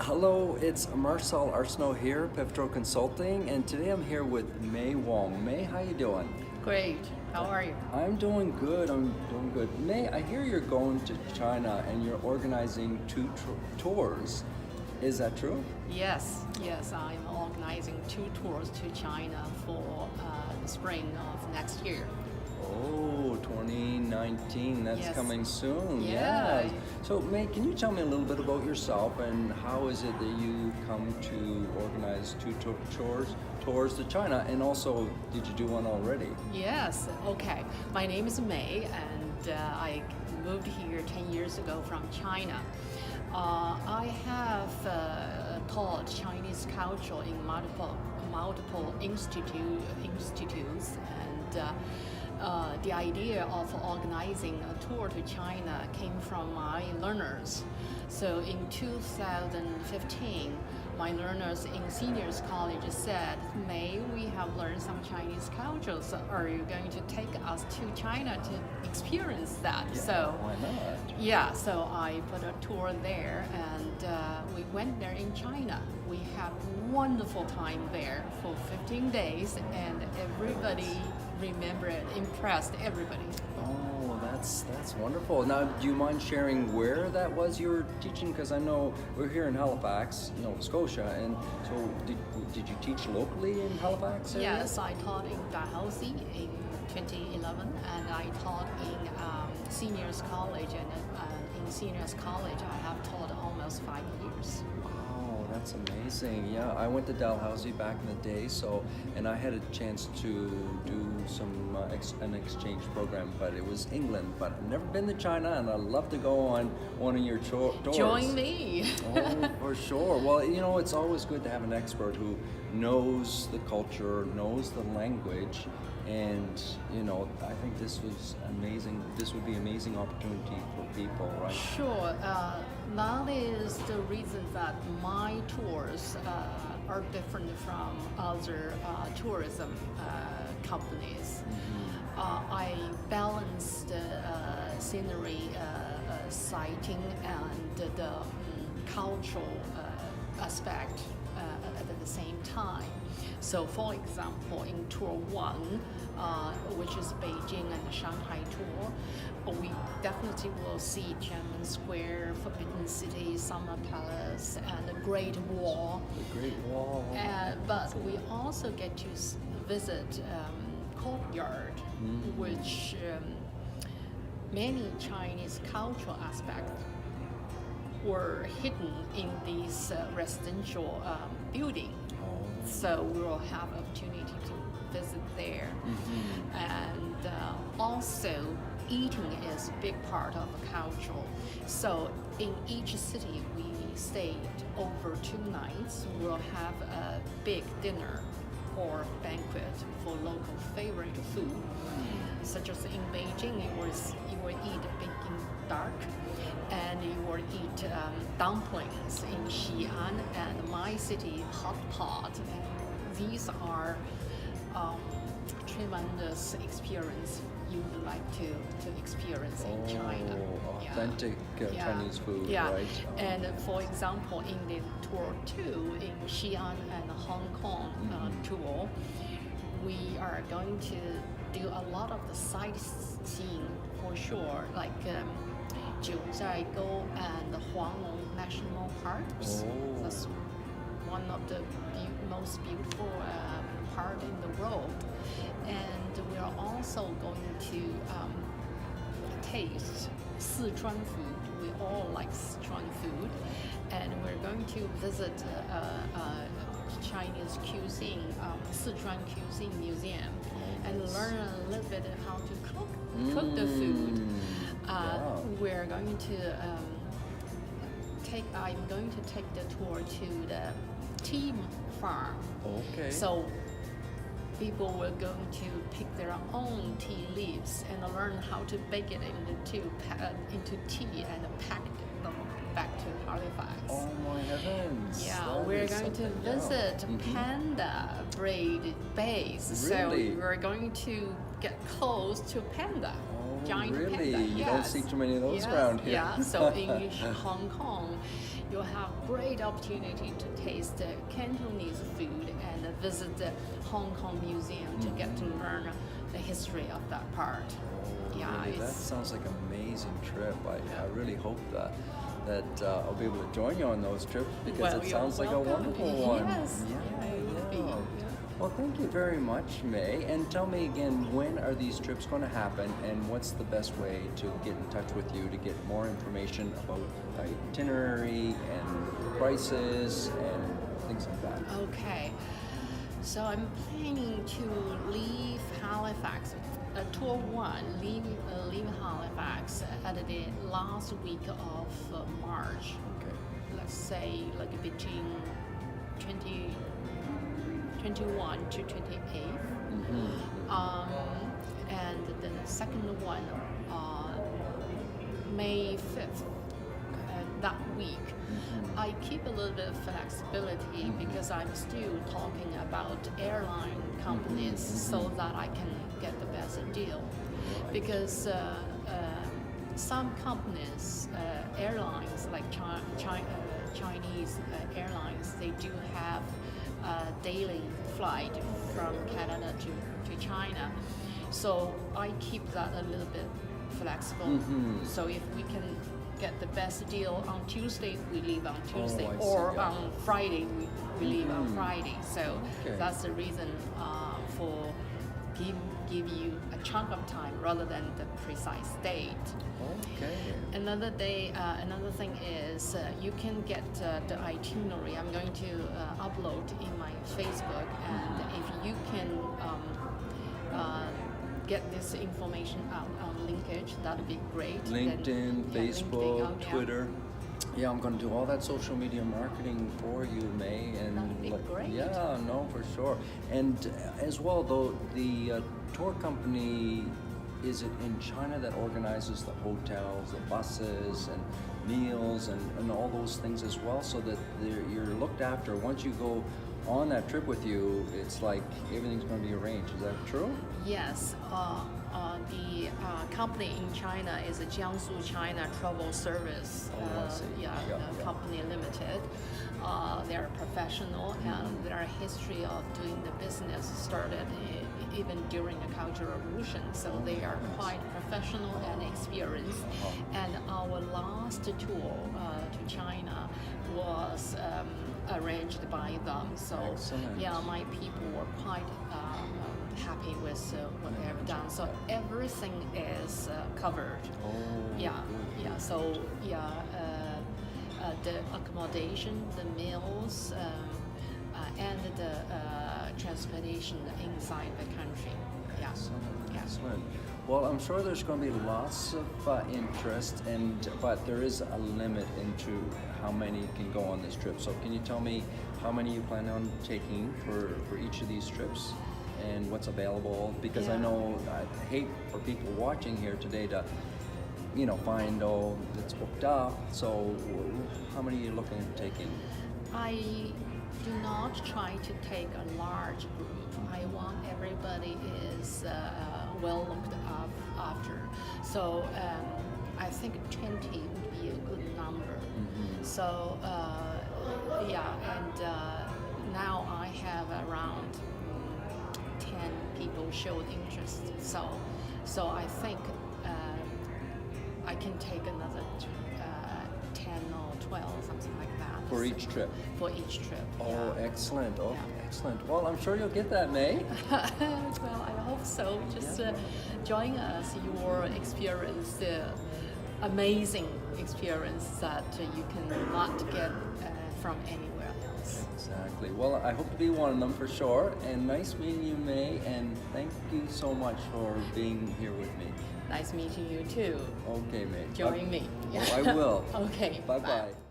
Hello, it's Marcel Arsenault here, Pevtro Consulting, and today I'm here with May Wong. May, how you doing? Great. How are you? I'm doing good. May, I hear you're going to China and you're organizing two tours. Is that true? Yes, I'm organizing 2 tours to China for the spring of next year. Oh, 2019, that's Yes. coming soon. Yeah. So, May, can you tell me a little bit about yourself and how is it that you come to organize two tours to China? And also, did you do one already? Yes, okay. My name is May, and I moved here 10 years ago from China. I have taught Chinese culture in multiple institutes, and the idea of organizing a tour to China came from my learners. So in 2015, my learners in seniors college said, May, we have learned some Chinese culture, so are you going to take us to China to experience that? Yeah, So why not? yeah, so I put a tour there, and we went there in China. We had wonderful time there for 15 days, and everybody remembered it, impressed everybody. Oh, that's wonderful. Now, do you mind sharing where that was you were teaching? Because I know we're here in Halifax, Nova Scotia, and so did you teach locally in Halifax area? Yes, I taught in Dalhousie in 2011, and I taught in seniors college, and in seniors college I have taught almost 5 years. Oh, that's amazing. Yeah, I went to Dalhousie back in the day, and I had a chance to do an exchange program, but it was England. But I've never been to China, and I'd love to go on one of your tours. Join me. Oh, for sure. Well, it's always good to have an expert who knows the culture, knows the language, and I think this was amazing. This would be an amazing opportunity for people, right? Sure. That is the reason that my tours are different from other tourism companies. I balance the scenery sighting and the cultural aspect at the same time. So, for example, in Tour 1, which is Beijing and the Shanghai tour, we definitely will see Tiananmen Square, Forbidden City, Summer Palace, and the Great Wall. The Great Wall. But we also get to visit courtyard, which many Chinese cultural aspects were hidden in these residential building. So we will have opportunity to visit there. And also eating is a big part of the culture. So in each city we stayed over 2 nights. We'll have a big dinner or banquet for local favorite food. Such as in Beijing, you will eat Beijing duck, and you will eat dumplings in Xi'an, and my city, hot pot. These are tremendous experience you would like to experience in China. Authentic Chinese food, yeah. right? And for example, in the tour 2 in Xi'an and Hong Kong tour, we are going to do a lot of the sightseeing for sure, like Jiuzhaigou and the Huanglong National Parks. That's one of the most beautiful part in the world. And we are also going to taste Sichuan food. We all like Sichuan food. And we're going to visit Chinese cuisine, Sichuan Cuisine Museum, and learn a little bit how to cook the food. We're going to I'm going to take the tour to the tea farm. Okay. So people will go to pick their own tea leaves and learn how to bake it into tea and pack them back to Halifax. Oh my heavens. Yeah, That we're is going to something visit else. panda breed base. Really? So we're going to get close to panda. Oh, Giant really? panda. You don't see too many of those yes. around here. Yeah, so in Hong Kong, you'll have great opportunity to taste Cantonese food and visit the Hong Kong Museum to get to learn the history of that part. Yeah, Really, that sounds like an amazing trip. I really hope that I'll be able to join you on those trips because Well, it you're sounds like a welcome. wonderful one. Yes, yeah, it would be. Yeah. Well, thank you very much, May. And tell me again, when are these trips going to happen, and what's the best way to get in touch with you to get more information about itinerary and prices and things like that? Okay, so I'm planning to leave Halifax, tour one, leave Halifax at the last week of March. Okay. Let's say like between 21 to 28th. And the second one, May 5th, that week. I keep a little bit of flexibility because I'm still talking about airline companies so that I can get the best deal. Because some companies, airlines like Chinese airlines, they do have daily flight from Canada to China. So I keep that a little bit flexible. So if we can get the best deal on Tuesday, we leave on Tuesday, I see, or yeah. on Friday, we leave on Friday. So Okay. that's the reason for give you a chunk of time rather than the precise date. Okay. Another thing is you can get the itinerary. I'm going to upload in my Facebook, and if you can get this information out on Linkage, that'd be great. LinkedIn, Then, Facebook, LinkedIn, yeah. Twitter. Yeah, I'm going to do all that social media marketing for you, May. And That'd be great. Yeah, no, for sure. And as well, though, the tour company, is it in China that organizes the hotels, the buses, and meals, and all those things as well, so that you're looked after? Once you go on that trip with you, it's like everything's going to be arranged. Is that true? Yes. The company in China is a Jiangsu China Travel Service. I see. Yeah. Company limited. They're professional, and their history of doing the business started even during the Cultural Revolution. So they are quite professional and experienced. And our last tour to China was arranged by them. So Excellent. yeah, my people were quite happy with what they have done. So everything is covered. Oh, Yeah, good. yeah. So yeah, the accommodation, the meals, and the transportation inside the country. Yeah. Excellent. Yeah. Excellent. Well, I'm sure there's going to be lots of interest, but there is a limit into how many can go on this trip. So can you tell me how many you plan on taking for each of these trips, and what's available? Because I Yeah. know I hate for people watching here today to, find, it's booked up. So how many are you looking at taking? I do not try to take a large group. I want everybody is well looked after. So I think 20 would be a good number. So and now I have around 10 people showed interest. So I think I can take another 10 or 12, something like that. For each trip? For each trip. Oh, yeah. excellent. Oh, Yeah. excellent. Well, I'm sure you'll get that, May. Well, I hope so. Just join us. Your experience, amazing experience that you cannot get from anywhere else. Exactly. Well, I hope to be one of them for sure. And nice meeting you, May. And thank you so much for being here with me. Nice meeting you too. Okay, May. Join me. Oh, I will. Okay. Bye-bye.